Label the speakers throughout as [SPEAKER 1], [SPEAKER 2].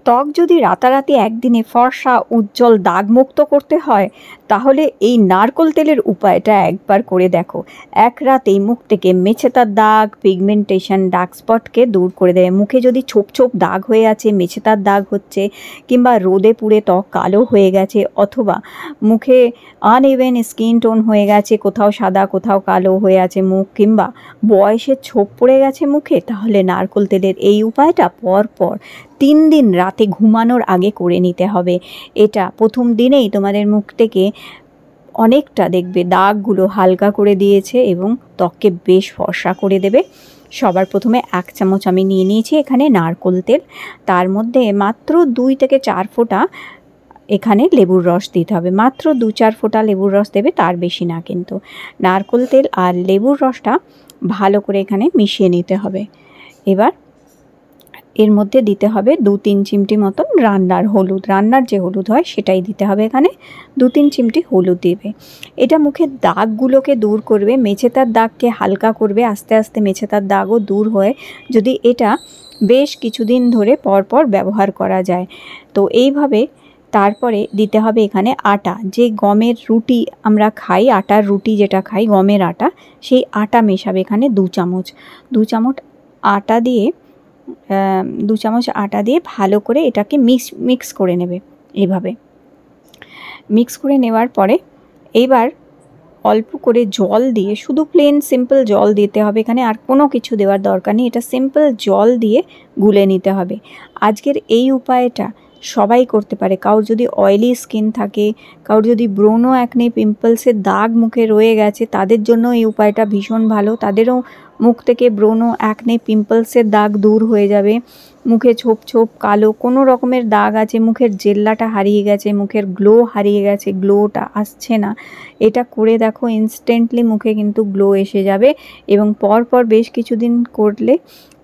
[SPEAKER 1] ত্বক যদি রাতারাতি একদিনে ফর্সা উজ্জ্বল দাগমুক্ত করতে হয় তাহলে এই নারকোল তেলের উপায়টা একবার করে দেখো। এক রাতেই মুখ থেকে মেছেতার দাগ, পিগমেন্টেশন, ডার্ক স্পটকে দূর করে দেবে। মুখে যদি ছোপ ছোপ দাগ হয়ে আছে, মেছেতার দাগ হচ্ছে, কিংবা রোদে পুড়ে ত্বক কালো হয়ে গেছে, অথবা মুখে আনইভেন স্কিন টোন হয়ে গেছে, কোথাও সাদা কোথাও কালো হয়ে আছে মুখ, কিংবা বয়সের ছোপ পড়ে গেছে মুখে, তাহলে নারকোল তেলের এই উপায়টা পরপর 3 দিন রাতে ঘুমানোর আগে করে নিতে হবে। এটা প্রথম দিনেই তোমাদের মুখ থেকে অনেকটা দেখবে দাগগুলো হালকা করে দিয়েছে এবং ত্বককে বেশ ফর্সা করে দেবে। সবার প্রথমে 1 চামচ আমি নিয়ে নিয়েছি এখানে নারকোল তেল। তার মধ্যে মাত্র 2 থেকে 4 ফোঁটা এখানে লেবুর রস দিতে হবে। মাত্র 2-4 ফোঁটা লেবুর রস দেবে, তার বেশি না। কিন্তু নারকোল তেল আর লেবুর রসটা ভালো করে এখানে মিশিয়ে নিতে হবে। এবার এর মধ্যে দিতে হবে 2-3 চিমটি মতন রান্নার হলুদ। রান্নার যে হলুদ হয় সেটাই দিতে হবে এখানে। 2-3 চিমটি হলুদ দেবে। এটা মুখের দাগগুলোকে দূর করবে, মেছেতার দাগকে হালকা করবে। আস্তে আস্তে মেছেতার দাগও দূর হয় যদি এটা বেশ কিছুদিন ধরে পরপর ব্যবহার করা যায়। তো এইভাবে তারপরে দিতে হবে এখানে আটা। যে গমের রুটি আমরা খাই, আটার রুটি যেটা খাই, গমের আটা, সেই আটা মেশাবে এখানে 2 চামচ। 2 চামচ আটা দিয়ে 2 চামচ আটা দিয়ে ভালো করে এটাকে মিক্স করে নেবে। এভাবে মিক্স করে নেওয়ার পরে এইবার অল্প করে জল দিয়ে, শুধু প্লেন সিম্পল জল দিতে হবে এখানে, আর কোনো কিছু দেওয়ার দরকার নেই। এটা সিম্পল জল দিয়ে গুলে নিতে হবে। আজকের এই উপায়টা সবাই করতে পারে। কারোর যদি অয়েলি স্কিন থাকে, কারোর যদি ব্রণ অ্যাকনে পিম্পলসের দাগ মুখে রয়ে গেছে, তাদের জন্য এই উপায়টা ভীষণ ভালো। তাদেরও মুখ থেকে ব্রণ অ্যাকনে পিম্পলসের দাগ দূর হয়ে যাবে। মুখে ছোপ ছোপ কালো কোনো রকমের দাগ আছে, মুখের জেল্লাটা হারিয়ে গেছে, মুখের গ্লো হারিয়ে গেছে, গ্লোটা আসছে না, এটা করে দেখো, ইনস্ট্যান্টলি মুখে কিন্তু গ্লো এসে যাবে। এবং পরপর বেশ কিছুদিন করলে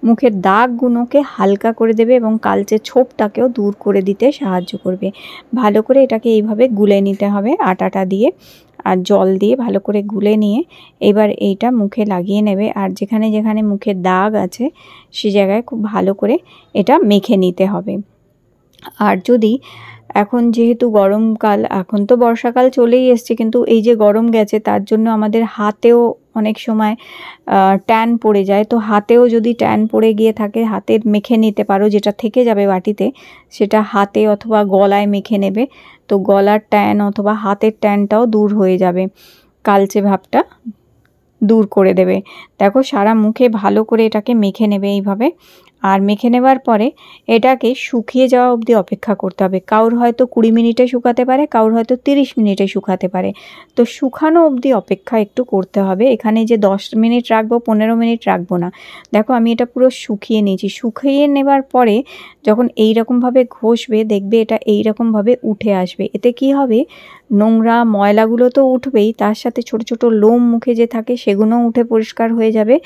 [SPEAKER 1] মুখের দাগগুলোকে হালকা করে দেবে এবং কালচে ছোপটাকেও দূর করে দিতে সাহায্য করবে। ভালো করে এটাকে এইভাবে গুলে নিতে হবে আটাটা দিয়ে আর জল দিয়ে ভালো করে গুলে নিয়ে এবার এইটা মুখে লাগিয়ে নেবে। আর যেখানে যেখানে মুখের দাগ আছে সে জায়গায় খুব ভালো করে এটা মেখে নিতে হবে। আর যদি এখন যেহেতু গরমকাল, এখন তো বর্ষাকাল চলেই এসছে, কিন্তু এই যে গরম গেছে তার জন্য আমাদের হাতেও অনেক সময় ট্যান পড়ে যায়। তো হাতেও যদি ট্যান পড়ে গিয়ে থাকে, হাতে মেখে নিতে পারো। যেটা থেকে যাবে বাটিতে সেটা হাতে অথবা গলায় মেখে নেবে। তো গলার ট্যান অথবা হাতের ট্যানটাও দূর হয়ে যাবে, কালচে ভাবটা দূর করে দেবে। দেখো সারা মুখে ভালো করে এটাকে মেখে নেবে এইভাবে। আর মেখে নেবার পরে এটাকে শুকিয়ে যাওয়া অবধি অপেক্ষা করতে হবে। কারোর হয়তো 20 মিনিটে শুকাতে পারে, কারোর হয়তো 30 মিনিটে শুকাতে পারে। তো শুকানো অবধি অপেক্ষা একটু করতে হবে। এখানে যে 10 মিনিট রাখবো, 15 মিনিট রাখবো না। দেখো আমি এটা পুরো শুকিয়ে নিয়েছি। শুকিয়ে নেবার পরে যখন এইরকমভাবে ঘষবে দেখবে এটা এইরকমভাবে উঠে আসবে। এতে কি হবে, নোংরা ময়লাগুলো তো উঠবেই, তার সাথে ছোট ছোট লোম মুখে যে থাকে সেগুলোও উঠে পরিষ্কার হয়ে যাবে।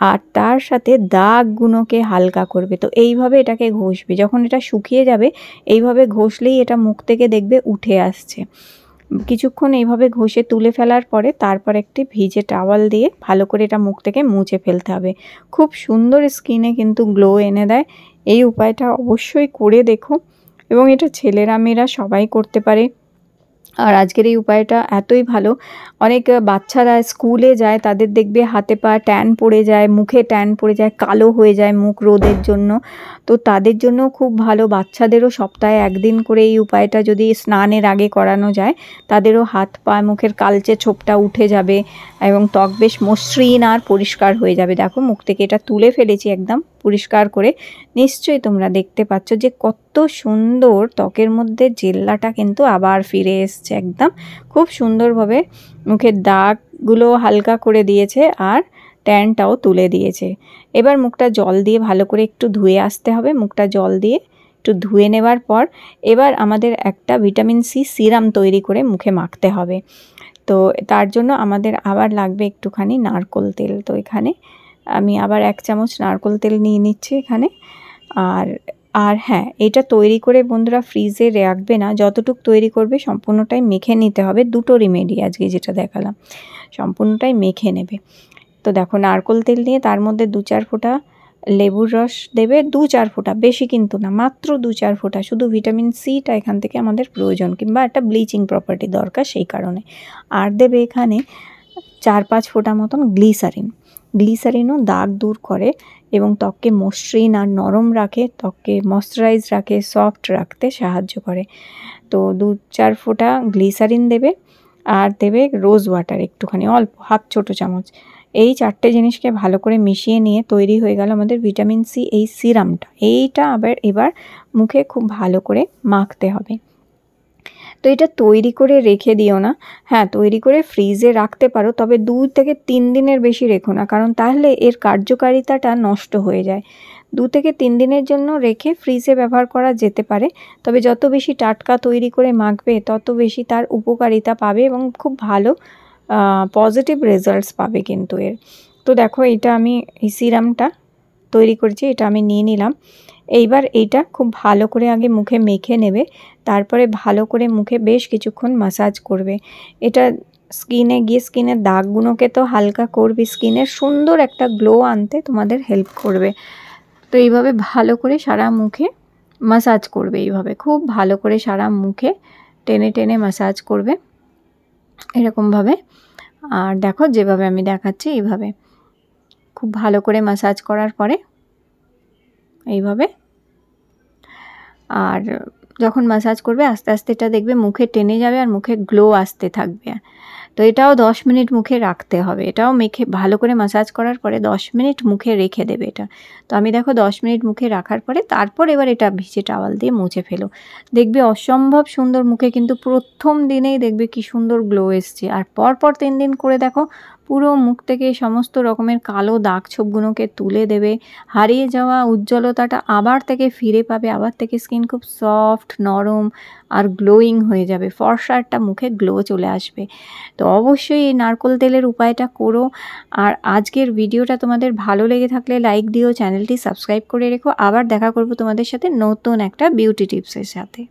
[SPEAKER 1] আর তার সাথে দাগগুলোকে হালকা করবে। তো এইভাবে এটাকে ঘষবে। যখন এটা শুকিয়ে যাবে এইভাবে ঘষলেই এটা মুখ থেকে দেখবে উঠে আসছে। কিছুক্ষণ এইভাবে ঘষে তুলে ফেলার পরে তারপর একটি ভিজে টাওয়াল দিয়ে ভালো করে এটা মুখ থেকে মুছে ফেলতে হবে। খুব সুন্দর স্কিনে কিন্তু গ্লো এনে দেয়। এই উপায়টা অবশ্যই করে দেখো এবং এটা ছেলেরা মেয়েরা সবাই করতে পারে। আর আজকের এই উপায়টা এতই ভালো, অনেক বাচ্চারা স্কুলে যায়, তাদের দেখবে হাতে পা ট্যান পড়ে যায়, মুখে ট্যান পড়ে যায়, কালো হয়ে যায় মুখ রোদের জন্য। তো তাদের জন্য খুব ভালো। বাচ্চাদেরও সপ্তাহে 1 দিন করে এই উপায়টা যদি স্নানের আগে করানো যায়, তাদেরও হাত পা মুখের কালচে ছোপটা উঠে যাবে এবং ত্বক বেশ মসৃণ আর পরিষ্কার হয়ে যাবে। দেখো মুখ থেকে এটা তুলে ফেলেছি একদম পরিষ্কার করে। নিশ্চয়ই তোমরা দেখতে পাচ্ছ যে কত সুন্দর ত্বকের মধ্যে জেল্লাটা কিন্তু আবার ফিরে এসছে। একদম খুব সুন্দরভাবে মুখের দাগগুলো হালকা করে দিয়েছে আর ট্যানটাও তুলে দিয়েছে। এবার মুখটা জল দিয়ে ভালো করে একটু ধুয়ে আসতে হবে। মুখটা জল দিয়ে একটু ধুয়ে নেবার পর এবার আমাদের একটা ভিটামিন সি সিরাম তৈরি করে মুখে মাখতে হবে। তো তার জন্য আমাদের আবার লাগবে একটুখানি নারকোল তেল। তো এখানে আমি আবার 1 চামচ নারকোল তেল নিয়ে নিচ্ছি এখানে। আর হ্যাঁ, এটা তৈরি করে বন্ধুরা ফ্রিজে রাখবে না, যতটুকু তৈরি করবে সম্পূর্ণটাই মেখে নিতে হবে। 2টো রেমেডি আজকে যেটা দেখালাম সম্পূর্ণটাই মেখে নেবে। তো দেখো নারকোল তেল নিয়ে তার মধ্যে 2-4 ফোঁটা লেবুর রস দেবে 2-4 ফোঁটা, বেশি কিন্তু না, মাত্র 2-4 ফোঁটা। শুধু ভিটামিন সিটা এখান থেকে আমাদের প্রয়োজন, কিংবা একটা ব্লিচিং প্রপার্টি দরকার সেই কারণে। আর দেবে এখানে 4-5 ফোঁটা মতন গ্লিসারিন। গ্লিসারিনও দাগ দূর করে এবং ত্বককে মসৃণ আর নরম রাখে, ত্বককে ময়শ্চারাইজ রাখে, সফট রাখতে সাহায্য করে। তো 2-4 ফোঁটা গ্লিসারিন দেবে, আর দেবে রোজ ওয়াটার একটুখানি, অল্প, হাফ ছোটো চামচ। এই 4টে জিনিসকে ভালো করে মিশিয়ে নিয়ে তৈরি হয়ে গেল আমাদের ভিটামিন সি এই সিরামটা। এইটা এবার মুখে খুব ভালো করে মাখতে হবে। তো এটা তৈরি করে রেখে দিও না, হ্যাঁ তৈরি করে ফ্রিজে রাখতে পারো, তবে 2 থেকে 3 দিনের বেশি রেখো না, কারণ তাহলে এর কার্যকারিতাটা নষ্ট হয়ে যায়। 2 থেকে 3 দিনের জন্য রেখে ফ্রিজে ব্যবহার করা যেতে পারে, তবে যত বেশি টাটকা তৈরি করে মাখবে তত বেশি তার উপকারিতা পাবে এবং খুব ভালো পজিটিভ রেজাল্টস পাবে কিন্তু এর। তো দেখো এটা আমি এই সিরামটা তৈরি করেছি, এটা আমি নিয়ে নিলাম। এইবার এইটা খুব ভালো করে আগে মুখে মেখে নেবে, তারপরে ভালো করে মুখে বেশ কিছুক্ষণ ম্যাসাজ করবে। এটা স্কিনে গিয়ে স্কিনের দাগগুলোকে তো হালকা করবে, স্কিনের সুন্দর একটা গ্লো আনতে তোমাদের হেল্প করবে। তো এইভাবে ভালো করে সারা মুখে ম্যাসাজ করবে, এইভাবে খুব ভালো করে সারা মুখে টেনে টেনে ম্যাসাজ করবে এরকমভাবে। আর দেখো যেভাবে আমি দেখাচ্ছি এইভাবে খুব ভালো করে ম্যাসাজ করার পরে এইভাবে, আর যখন ম্যাসাজ করবে আস্তে আস্তে এটা দেখবে মুখে টেনে যাবে আর মুখে গ্লো আসতে থাকবে। তো এটাও 10 মিনিট মুখে রাখতে হবে, এটাও মেখে ভালো করে ম্যাসাজ করার পরে 10 মিনিট মুখে রেখে দেবে এটা। তো আমি দেখো 10 মিনিট মুখে রাখার পরে তারপর এবার এটা ভিজে টাওয়াল দিয়ে মুছে ফেলো, দেখবে অসম্ভব সুন্দর মুখে, কিন্তু প্রথম দিনেই দেখবে কি সুন্দর গ্লো এসছে। আর পরপর 3 দিন করে দেখো পুরো মুখ থেকে সমস্ত রকমের কালো দাগ ছোপগুলোকে তুলে দেবে, হারিয়ে যাওয়া উজ্জ্বলতাটা আবার থেকে ফিরে পাবে, আবার থেকে স্কিন খুব সফট নরম আর গ্লোয়িং হয়ে যাবে, ফর্সা একটা মুখে গ্লো চলে আসবে। তো অবশ্যই এই নারকোল তেলের উপায়টা করো। আর আজকের ভিডিওটা তোমাদের ভালো লেগে থাকলে লাইক দিও, চ্যানেলটি সাবস্ক্রাইব করে রেখো। আবার দেখা করব তোমাদের সাথে নতুন একটা বিউটি টিপসের সাথে।